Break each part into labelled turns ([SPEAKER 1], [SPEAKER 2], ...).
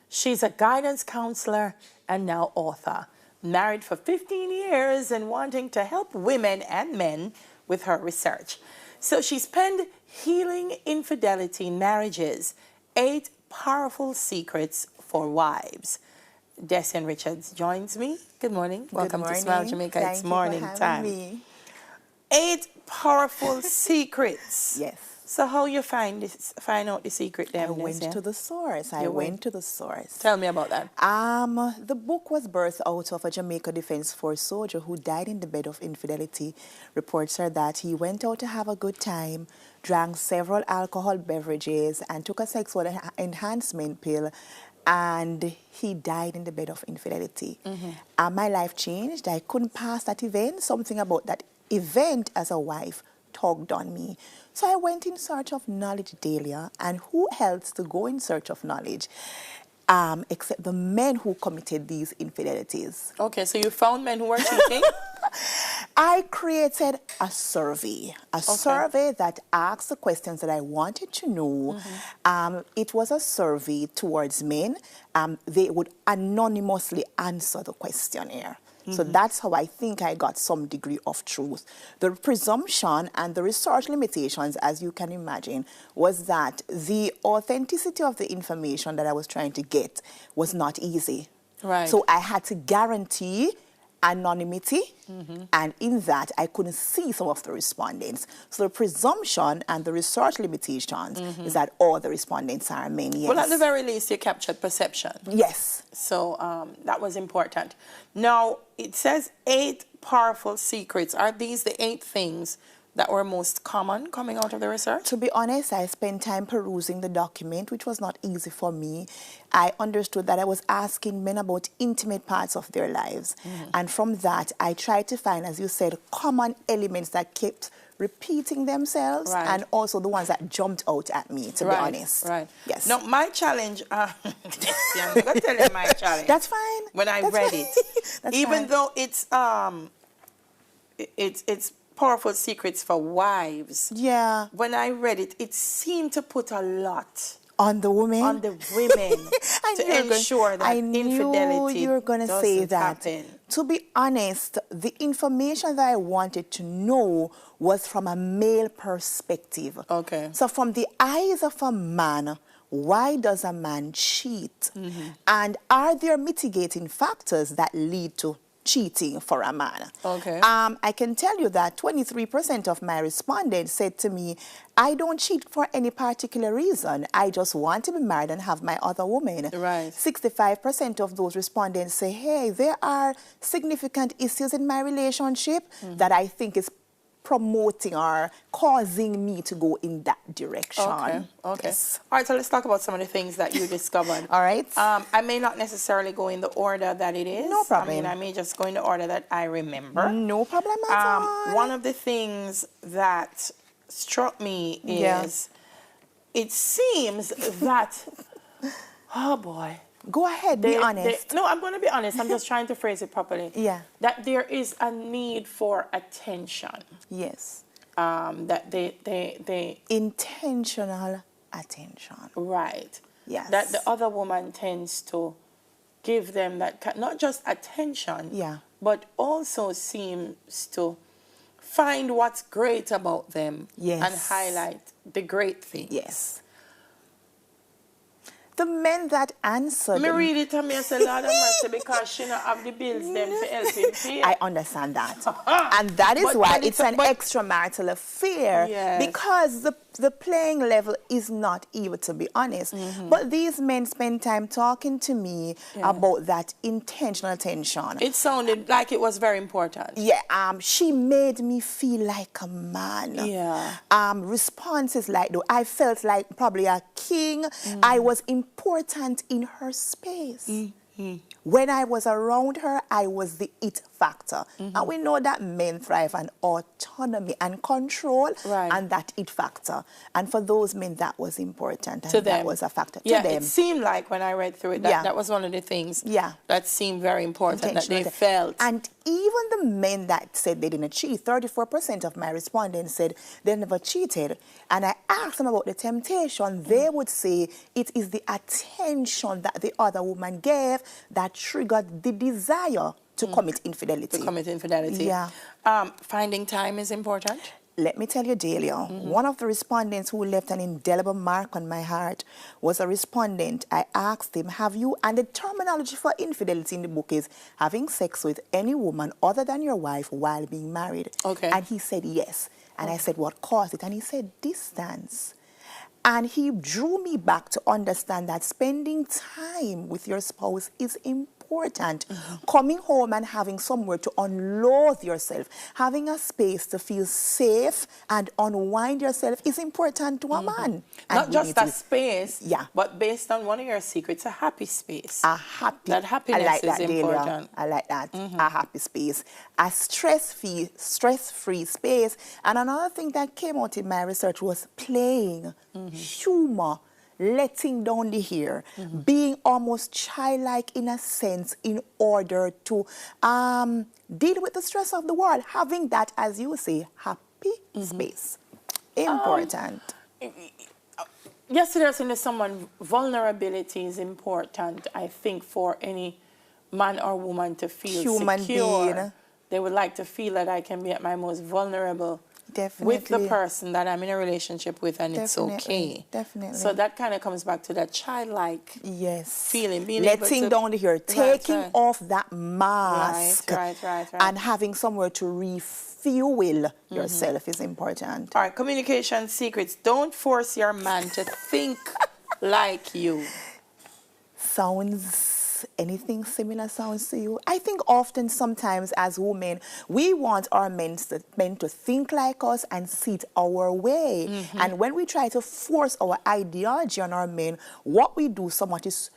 [SPEAKER 1] She's a guidance counselor and now author. Married for 15 years and wanting to help women and men with her research. So she's penned Healing Infidelity in Marriages, 8 Powerful Secrets for Wives. Desian Richards joins me. Good morning. Welcome to Smile Jamaica. It's morning time. Me. 8 powerful secrets.
[SPEAKER 2] Yes.
[SPEAKER 1] So how you find out the secret then?
[SPEAKER 2] I went to the source. I went to the source.
[SPEAKER 1] Tell me about that.
[SPEAKER 2] The book was birthed out of a Jamaica Defense Force soldier who died in the bed of infidelity. Reports are that he went out to have a good time, drank several alcohol beverages, and took a sexual enhancement pill, and he died in the bed of infidelity. My life changed. I couldn't pass that event. Something about that event as a wife tugged on me. So I went in search of knowledge, Dahlia, and who else to go in search of knowledge except the men who committed these infidelities.
[SPEAKER 1] Okay, so you found men who were cheating?
[SPEAKER 2] I created a survey that asked the questions that I wanted to know. It was a survey towards men. They would anonymously answer the questionnaire. So that's how I think I got some degree of truth. The presumption and the research limitations, as you can imagine, was that the authenticity of the information that I was trying to get was not easy.
[SPEAKER 1] Right.
[SPEAKER 2] So I had to guarantee anonymity, and in that I couldn't see some of the respondents. So the presumption and the research limitations is that all the respondents are men. Yes.
[SPEAKER 1] Well, at the very least, you captured perception.
[SPEAKER 2] Yes.
[SPEAKER 1] So that was important. Now, it says 8 powerful secrets. Are these the 8 things that were most common coming out of the research?
[SPEAKER 2] To be honest, I spent time perusing the document, which was not easy for me. I understood that I was asking men about intimate parts of their lives. And from that, I tried to find, as you said, common elements that kept repeating themselves, and also the ones that jumped out at me, to be honest.
[SPEAKER 1] Right.
[SPEAKER 2] Yes.
[SPEAKER 1] Now, my challenge, I'm going to tell you my challenge.
[SPEAKER 2] That's fine.
[SPEAKER 1] When I read it, even though it's Powerful Secrets for Wives.
[SPEAKER 2] Yeah.
[SPEAKER 1] When I read it, it seemed to put a lot
[SPEAKER 2] on the women.
[SPEAKER 1] On the women to ensure that infidelity
[SPEAKER 2] you were going to say that.
[SPEAKER 1] Happen.
[SPEAKER 2] To be honest, the information that I wanted to know was from a male perspective.
[SPEAKER 1] Okay.
[SPEAKER 2] So from the eyes of a man, why does a man cheat? And are there mitigating factors that lead to cheating for a man?
[SPEAKER 1] Okay.
[SPEAKER 2] I can tell you that 23% of my respondents said to me, I don't cheat for any particular reason. I just want to be married and have my other woman.
[SPEAKER 1] Right.
[SPEAKER 2] 65% of those respondents say, hey, there are significant issues in my relationship that I think is promoting or causing me to go in that direction.
[SPEAKER 1] Okay.
[SPEAKER 2] Yes.
[SPEAKER 1] All right, so let's talk about some of the things that you discovered.
[SPEAKER 2] All right.
[SPEAKER 1] I may not necessarily go in the order that it is.
[SPEAKER 2] No problem.
[SPEAKER 1] I mean, I may just go in the order that I remember.
[SPEAKER 2] No problem at all.
[SPEAKER 1] One of the things that struck me is it seems that, oh boy.
[SPEAKER 2] Go ahead, be honest.
[SPEAKER 1] No, I'm going to be honest. I'm just trying to phrase it properly.
[SPEAKER 2] Yeah.
[SPEAKER 1] That there is a need for attention.
[SPEAKER 2] Yes.
[SPEAKER 1] That they
[SPEAKER 2] intentional attention.
[SPEAKER 1] Right.
[SPEAKER 2] Yes.
[SPEAKER 1] That the other woman tends to give them that, not just attention, but also seems to find what's great about them and highlight the great things.
[SPEAKER 2] Yes. The men that answered...
[SPEAKER 1] Me read it to me as a lot of mercy because she don't have the bills them to help him pay.
[SPEAKER 2] I understand that. And that is why it's an extramarital affair, because the playing level is not even, to be honest. But these men spend time talking to me about that intentional attention.
[SPEAKER 1] It sounded like it was very important.
[SPEAKER 2] Yeah, she made me feel like a man.
[SPEAKER 1] Yeah.
[SPEAKER 2] Responses like, though, I felt like probably a king. I was important in her space. When I was around her, I was the it factor. And we know that men thrive on autonomy and control and that it factor. And for those men, that was important. And that was a factor to them.
[SPEAKER 1] It seemed like when I read through it, that was one of the things that seemed very important, that they felt.
[SPEAKER 2] And even the men that said they didn't cheat, 34% of my respondents said they never cheated. And I asked them about the temptation. They would say it is the attention that the other woman gave that triggered the desire to commit infidelity.
[SPEAKER 1] To commit infidelity.
[SPEAKER 2] Yeah.
[SPEAKER 1] Finding time is important.
[SPEAKER 2] Let me tell you, Delia, one of the respondents who left an indelible mark on my heart was a respondent. I asked him, have you, and the terminology for infidelity in the book is having sex with any woman other than your wife while being married.
[SPEAKER 1] Okay.
[SPEAKER 2] And he said yes. And I said, what caused it? And he said, distance. And he drew me back to understand that spending time with your spouse is important. Coming home and having somewhere to unload yourself, having a space to feel safe and unwind yourself is important to a man.
[SPEAKER 1] Not just a space,
[SPEAKER 2] yeah,
[SPEAKER 1] but based on one of your secrets, a happy space.
[SPEAKER 2] A happy,
[SPEAKER 1] that happiness
[SPEAKER 2] I like that,
[SPEAKER 1] is important.
[SPEAKER 2] Delia. I like that. A happy space, a stress-free space. And another thing that came out in my research was playing, humor, letting down the hair, being almost childlike in a sense in order to deal with the stress of the world. Having that, as you say, happy space. Important.
[SPEAKER 1] Yesterday I was saying to someone, vulnerability is important, I think, for any man or woman to feel
[SPEAKER 2] Human
[SPEAKER 1] secure.
[SPEAKER 2] being.
[SPEAKER 1] They would like to feel that I can be at my most vulnerable
[SPEAKER 2] Definitely.
[SPEAKER 1] with the person that I'm in a relationship with, and it's okay.
[SPEAKER 2] Definitely.
[SPEAKER 1] So that kind of comes back to that childlike feeling. Being
[SPEAKER 2] letting down the hair, taking off that mask,
[SPEAKER 1] right.
[SPEAKER 2] and having somewhere to refuel yourself is important.
[SPEAKER 1] All right, communication secrets. Don't force your man to think like you.
[SPEAKER 2] Anything similar sounds to you? I think often, sometimes as women, we want our men to think like us and see it our way. And when we try to force our ideology on our men, what we do somewhat is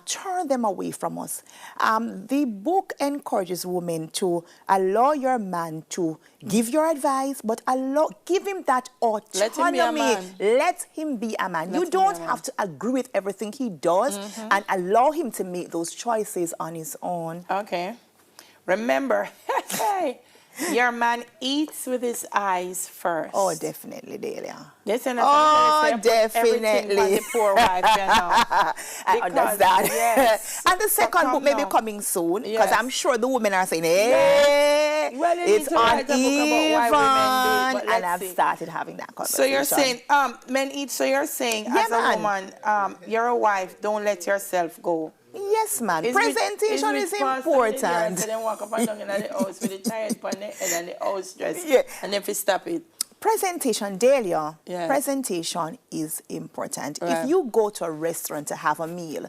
[SPEAKER 2] turn them away from us. The book encourages women to allow your man to give your advice, but give him that autonomy. Let him be a man. You don't have to agree with everything he does, and allow him to make those choices on his own.
[SPEAKER 1] Okay. Remember, your man eats with his eyes first.
[SPEAKER 2] Oh, definitely, Delia.
[SPEAKER 1] Listen,
[SPEAKER 2] definitely.
[SPEAKER 1] On the poor wife, you know.
[SPEAKER 2] I understand.
[SPEAKER 1] Yes.
[SPEAKER 2] And the second book may be coming soon, because I'm sure the women are saying, hey,
[SPEAKER 1] well,
[SPEAKER 2] it's uneven. And I've
[SPEAKER 1] see.
[SPEAKER 2] Started having that conversation.
[SPEAKER 1] So you're saying, men eat, so you're saying, as a woman, you're a wife, don't let yourself go.
[SPEAKER 2] Yes, man. Presentation is important.
[SPEAKER 1] So then walk up and down in the house with the tired on the head and the house dress. And then if you stop it.
[SPEAKER 2] Presentation, Delia. Presentation is important. If you go to a restaurant to have a meal,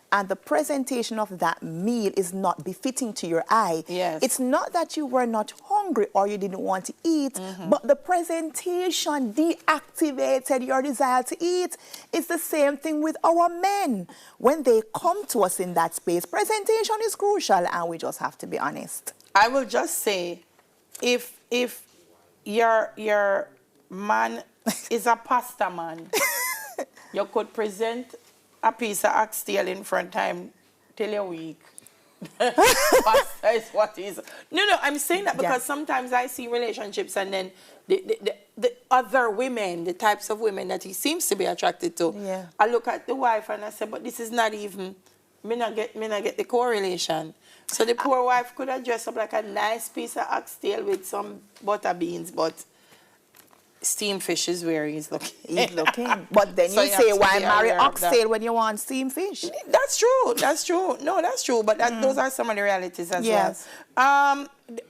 [SPEAKER 2] and the presentation of that meal is not befitting to your eye, it's not that you were not hungry or you didn't want to eat, but the presentation deactivated your desire to eat. It's the same thing with our men. When they come to us in that space, presentation is crucial, and we just have to be honest.
[SPEAKER 1] I will just say, if your man is a pasta man, you could present a piece of oxtail in front time till you're weak. Pasta is what is. No, I'm saying that because sometimes I see relationships and then the other women, the types of women that he seems to be attracted to, I look at the wife and I say, but this is not even, me not get the correlation. So the poor wife could have dressed up like a nice piece of oxtail with some butter beans, but steamed fish is where he's looking.
[SPEAKER 2] He's looking. But then so you say, why marry oxtail when you want steamed fish?
[SPEAKER 1] That's true. No, that's true. But those are some of the realities as well.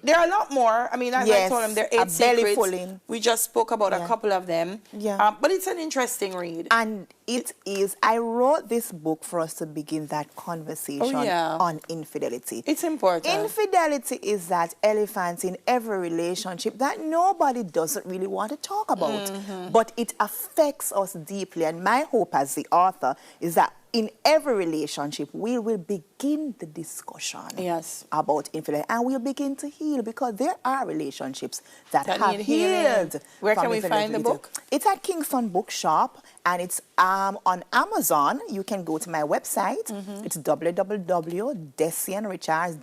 [SPEAKER 1] There are a lot more. I mean, as I told them, there are 8 secrets. We just spoke about a couple of them. But it's an interesting read.
[SPEAKER 2] And it is. I wrote this book for us to begin that conversation on infidelity.
[SPEAKER 1] It's important.
[SPEAKER 2] Infidelity is that elephant in every relationship that nobody doesn't really want to talk about. But it affects us deeply. And my hope as the author is that in every relationship, we will begin the discussion
[SPEAKER 1] Yes.
[SPEAKER 2] about infidelity, and we'll begin to heal, because there are relationships that have
[SPEAKER 1] need healing.
[SPEAKER 2] healed.
[SPEAKER 1] Where
[SPEAKER 2] from
[SPEAKER 1] can we find the
[SPEAKER 2] infidelity.
[SPEAKER 1] book?
[SPEAKER 2] It's at Kingston Bookshop, and it's on Amazon. You can go to my website. It's www.decianrichards,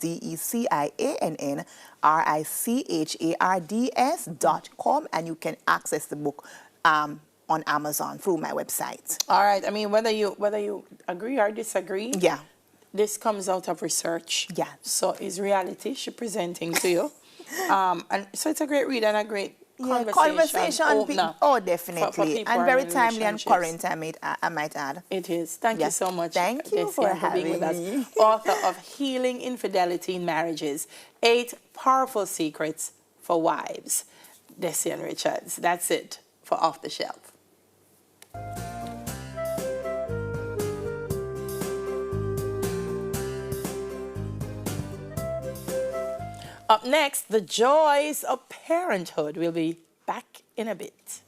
[SPEAKER 2] DECIANRICHARDS.com, and you can access the book on Amazon through my website.
[SPEAKER 1] All right. I mean, whether you agree or disagree,
[SPEAKER 2] Yeah.
[SPEAKER 1] this comes out of research.
[SPEAKER 2] Yeah.
[SPEAKER 1] So it's reality she's presenting to you. And so it's a great read and a great conversation opener
[SPEAKER 2] definitely.
[SPEAKER 1] for people
[SPEAKER 2] And
[SPEAKER 1] in
[SPEAKER 2] very timely and
[SPEAKER 1] relationships.
[SPEAKER 2] current, I might add.
[SPEAKER 1] It is. Thank you so much.
[SPEAKER 2] Thank you for
[SPEAKER 1] Desian, being with
[SPEAKER 2] having
[SPEAKER 1] us. Author of Healing Infidelity in Marriages, 8 Powerful Secrets for Wives. Desian Richards. That's it for Off the Shelf. Up next, the joys of parenthood. We'll be back in a bit.